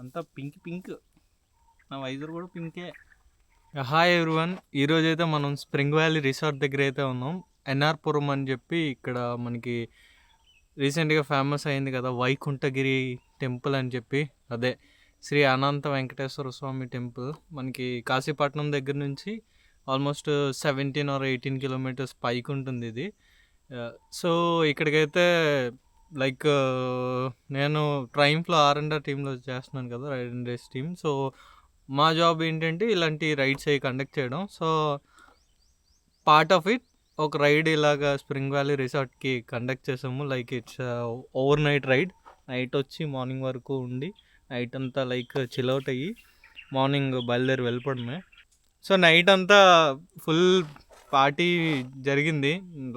అంతా pink pink. నా visor కూడా పింకే. హాయ్ ఎవ్రీవన్, ఈరోజు అయితే మనం స్ప్రింగ్ వ్యాలీ రిసార్ట్ దగ్గర అయితే ఉన్నాం. ఎన్ఆర్పురం అని చెప్పి ఇక్కడ మనకి రీసెంట్గా ఫేమస్ అయింది కదా వైకుంఠగిరి టెంపుల్ అని చెప్పి. అదే శ్రీ అనంత వెంకటేశ్వర స్వామి టెంపుల్. మనకి కాశీపట్నం దగ్గర నుంచి ఆల్మోస్ట్ 17 or 18 కిలోమీటర్స్ పైకి ఉంటుంది ఇది. సో ఇక్కడికైతే లైక్ నేను ట్రైంఫ్లో R&R టీంలో చేస్తున్నాను కదా, ride and race team. So మా జాబ్ ఏంటంటే ఇలాంటి రైడ్స్ అవి కండక్ట్ చేయడం. సో పార్ట్ ఆఫ్ ఇట్ ఒక రైడ్ ఇలాగా స్ప్రింగ్ వ్యాలీ రిసార్ట్కి కండక్ట్ చేసాము. Like it's overnight ride. Night వచ్చి మార్నింగ్ వరకు ఉండి నైట్ అంతా లైక్ చిల్అవుట్ అయ్యి మార్నింగ్ బయలుదేరి వెళ్ళిపోవడమే. సో నైట్ అంతా ఫుల్ పార్టీ జరిగింది.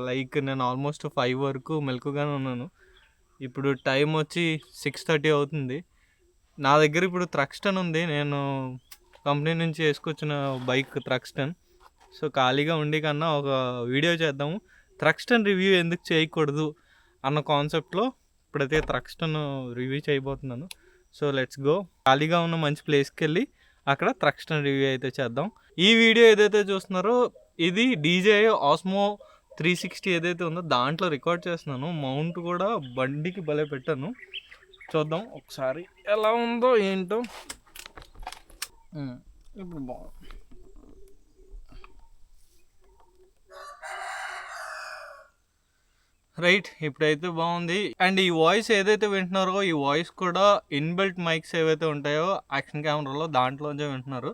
లైక్ నేను ఆల్మోస్ట్ 5 వరకు మెలకుగానే ఉన్నాను. ఇప్పుడు టైం వచ్చి 6:30 అవుతుంది. నా దగ్గర ఇప్పుడు థ్రక్స్టన్ ఉంది. నేను కంపెనీ నుంచి వేసుకొచ్చిన బైక్ థ్రక్స్టన్. సో ఖాళీగా ఉండి కన్నా ఒక వీడియో చేద్దాము, థ్రక్స్టన్ రివ్యూ ఎందుకు చేయకూడదు అన్న కాన్సెప్ట్లో ఇప్పుడైతే థ్రక్స్టన్ రివ్యూ చేయబోతున్నాను. So let's go. ఖాళీగా ఉన్న మంచి ప్లేస్కి వెళ్ళి అక్కడ థ్రక్స్టన్ రివ్యూ అయితే చేద్దాం. ఈ వీడియో ఏదైతే చూస్తున్నారో ఇది DJI Osmo 360 ఏదైతే ఉందో దాంట్లో రికార్డ్ చేస్తున్నాను. మౌంట్ కూడా బండికి భలే పెట్టాను. చూద్దాం ఒకసారి ఎలా ఉందో ఏంటో. ఇప్పుడు బాగుంది. రైట్, ఇప్పుడైతే బాగుంది. అండ్ ఈ వాయిస్ ఏదైతే వింటున్నారో ఈ వాయిస్ కూడా ఇన్బిల్ట్ మైక్స్ ఏవైతే ఉంటాయో యాక్షన్ కెమెరాలో దాంట్లోంచే వింటున్నారు.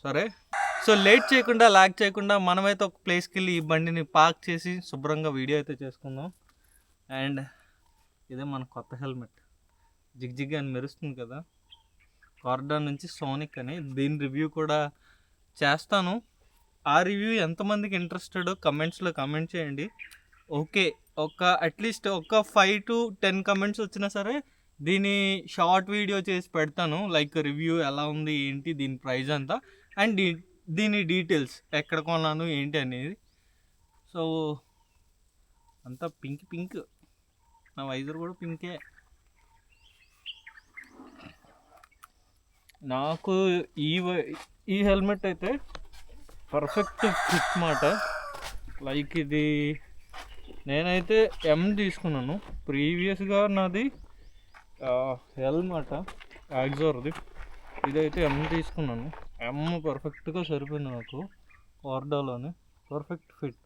సరే, సో లేట్ చేయకుండా లాగ్ చేయకుండా మనమైతే ఒక ప్లేస్కి వెళ్ళి ఈ బండిని పార్క్ చేసి శుభ్రంగా వీడియో అయితే చేసుకుందాం. అండ్ ఇదే మన కొత్త హెల్మెట్, జిగ్ అని మెరుస్తుంది కదా, కార్డాన్ నుంచి సోనిక్ అని. దీని రివ్యూ కూడా చేస్తాను. ఆ రివ్యూ ఎంతమందికి ఇంట్రెస్టెడ్ కమెంట్స్లో కమెంట్ చేయండి. ఓకే, అట్లీస్ట్ ఒక 5 to 10 కమెంట్స్ వచ్చినా సరే దీని షార్ట్ వీడియో చేసి పెడతాను. లైక్ రివ్యూ ఎలా ఉంది ఏంటి, దీని ప్రైస్ అంతా, అండ్ దీని డీటెయిల్స్ ఎక్కడ కొన్నాను ఏంటి అనేది. సో అంతా పింక్. నా వైజర్ కూడా పింకే. నాకు ఈ హెల్మెట్ అయితే పర్ఫెక్ట్ ఫిట్ మాట. లైక్ ఇది నేనైతే M తీసుకున్నాను. ప్రీవియస్గా నాది L మాట, యాక్జోర్ది. ఇదైతే M తీసుకున్నాను. M పర్ఫెక్ట్గా సరిపోయింది నాకు. కార్డాలోనే పర్ఫెక్ట్ ఫిట్.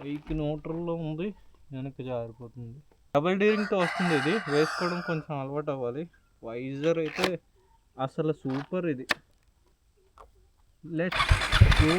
బైక్ న్యూట్రల్లో ఉంది, వెనక్కి జారిపోతుంది. డబుల్ డీరింగ్తో వస్తుంది. ఇది వేసుకోవడం కొంచెం అలవాటు అవ్వాలి. వైజర్ అయితే అసలు సూపర్. ఇది let's go.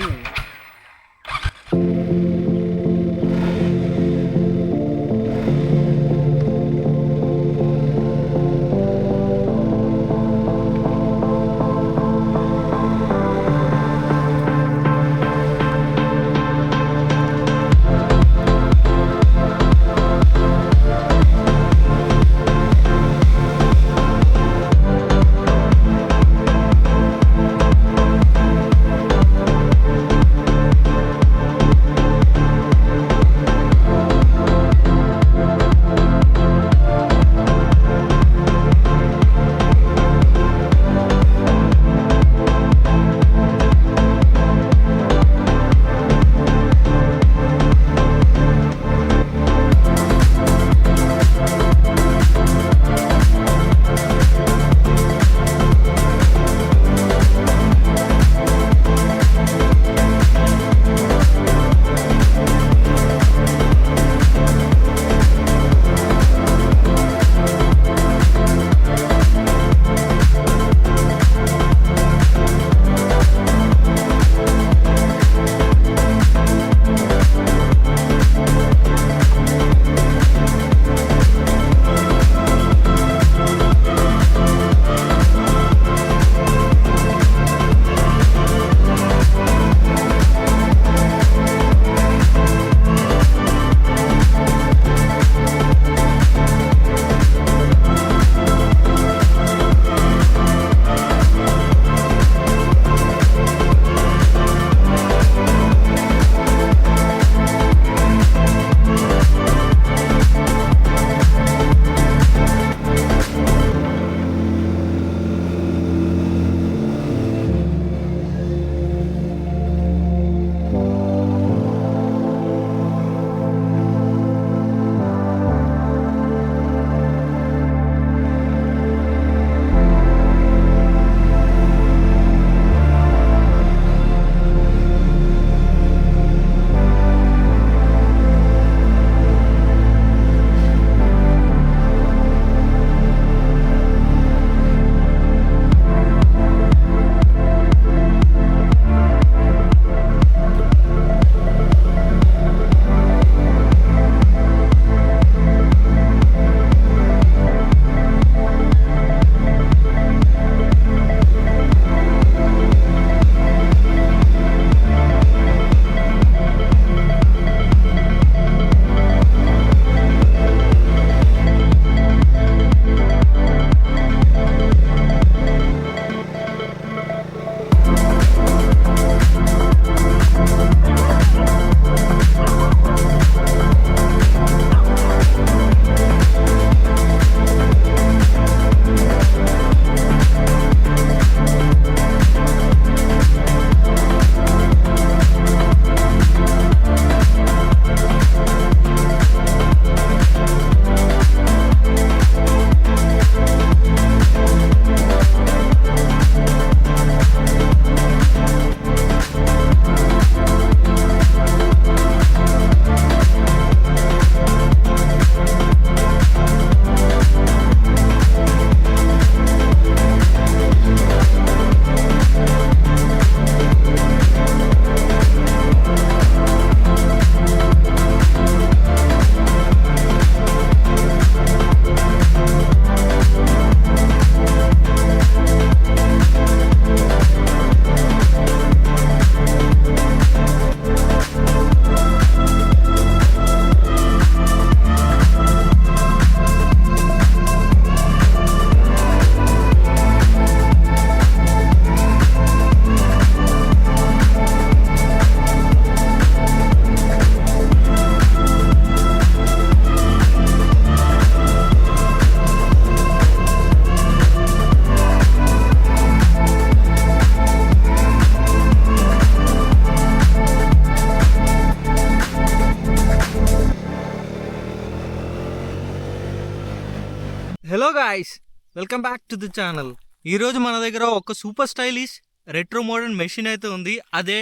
Hello guys, welcome back to the channel. ఈరోజు మన దగ్గర ఒక super stylish retro modern machine అయితే ఉంది. అదే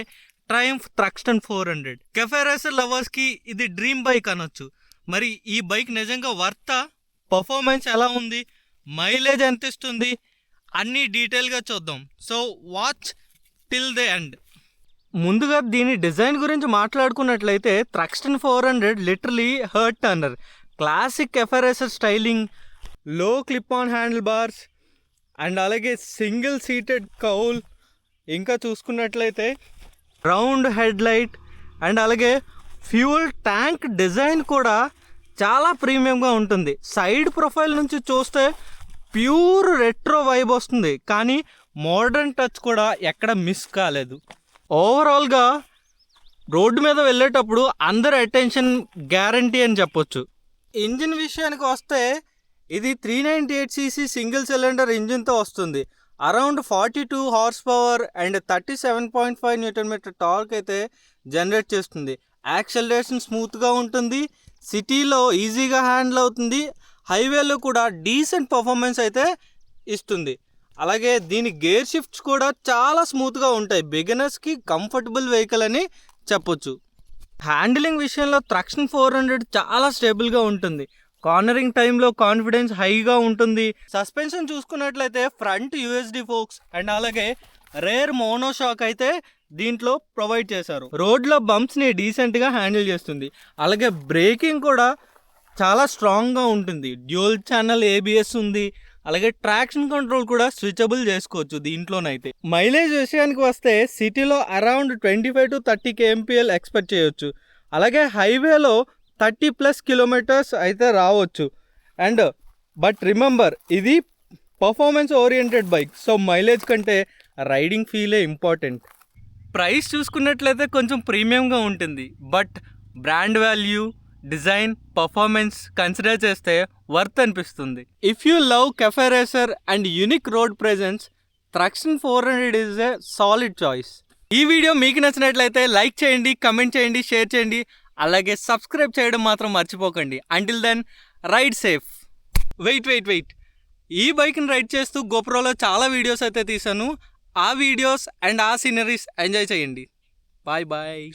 ట్రయంఫ్ థ్రక్స్టన్ 400. కెఫే రేసర్ లవర్స్కి ఇది డ్రీమ్ బైక్ అనొచ్చు. మరి ఈ బైక్ నిజంగా వర్తా? పర్ఫార్మెన్స్ ఎలా ఉంది, మైలేజ్ ఎంత ఇస్తుంది, అన్నీ డీటెయిల్గా చూద్దాం. So watch till the end. ముందుగా దీని డిజైన్ గురించి మాట్లాడుకున్నట్లయితే Thruxton 400 literally head turner. Classic cafe racer styling, low clip on handle bars and అలాగే సింగిల్ సీటెడ్ కౌల్, ఇంకా చూసుకున్నట్లయితే రౌండ్ హెడ్ లైట్ అండ్ అలాగే ఫ్యూల్ ట్యాంక్ డిజైన్ కూడా చాలా ప్రీమియంగా ఉంటుంది. సైడ్ ప్రొఫైల్ నుంచి చూస్తే ప్యూర్ రెట్రో వైబ్ వస్తుంది, కానీ మోడర్న్ టచ్ కూడా ఎక్కడ మిస్ కాలేదు. ఓవరాల్గా రోడ్డు మీద వెళ్ళేటప్పుడు అందరి అటెన్షన్ గ్యారంటీ అని చెప్పొచ్చు. ఇంజిన్ విషయానికి వస్తే ఇది 398cc సింగిల్ సిలిండర్ ఇంజిన్తో వస్తుంది. Around 42 horse power and 37.5 Nm torque అయితే జనరేట్ చేస్తుంది. యాక్సలరేషన్ స్మూత్గా ఉంటుంది, సిటీలో ఈజీగా హ్యాండిల్ అవుతుంది, హైవేలో కూడా డీసెంట్ పర్ఫార్మెన్స్ అయితే ఇస్తుంది. అలాగే దీని గేర్ షిఫ్ట్స్ కూడా చాలా స్మూత్గా ఉంటాయి. బిగినర్స్కి కంఫర్టబుల్ వెహికల్ అని చెప్పొచ్చు. హ్యాండిలింగ్ విషయంలో థ్రక్స్టన్ 400 చాలా స్టేబుల్గా ఉంటుంది. కార్నరింగ్ టైంలో కాన్ఫిడెన్స్ హైగా ఉంటుంది. సస్పెన్షన్ చూసుకున్నట్లయితే ఫ్రంట్ యూఎస్డి ఫోక్స్ అండ్ అలాగే రేర్ మోనోషాక్ అయితే దీంట్లో ప్రొవైడ్ చేశారు. రోడ్లో బంప్స్ని డీసెంట్గా హ్యాండిల్ చేస్తుంది. అలాగే బ్రేకింగ్ కూడా చాలా స్ట్రాంగ్గా ఉంటుంది. డ్యూయల్ ఛానల్ ఏబిఎస్ ఉంది. అలాగే ట్రాక్షన్ కంట్రోల్ కూడా స్విచబుల్ చేసుకోవచ్చు దీంట్లోనైతే. మైలేజ్ విషయానికి వస్తే సిటీలో అరౌండ్ 25 to 30 kmpl ఎక్స్పెక్ట్ చేయొచ్చు. అలాగే హైవేలో 30+ కిలోమీటర్స్ అయితే రావచ్చు. అండ్ బట్ రిమెంబర్, ఇది performance oriented bike, so mileage కంటే రైడింగ్ ఫీలే ఇంపార్టెంట్. ప్రైస్ చూసుకున్నట్లయితే కొంచెం ప్రీమియంగా ఉంటుంది, but brand value, design, performance consider చేస్తే వర్త్ అనిపిస్తుంది. If you love cafe racer and unique road presence, Thruxton 400 is a solid choice. ఈ వీడియో మీకు నచ్చినట్లయితే లైక్ చేయండి, కమెంట్ చేయండి, షేర్ చేయండి, అలాగే సబ్స్క్రైబ్ చేయడం మాత్రం మర్చిపోకండి. Until then ride safe. Wait, ఈ బైక్ని రైడ్ చేస్తూ గోప్రోలో చాలా వీడియోస్ అయితే తీసాను. ఆ వీడియోస్ అండ్ ఆ సీనరీస్ ఎంజాయ్ చేయండి. బాయ్.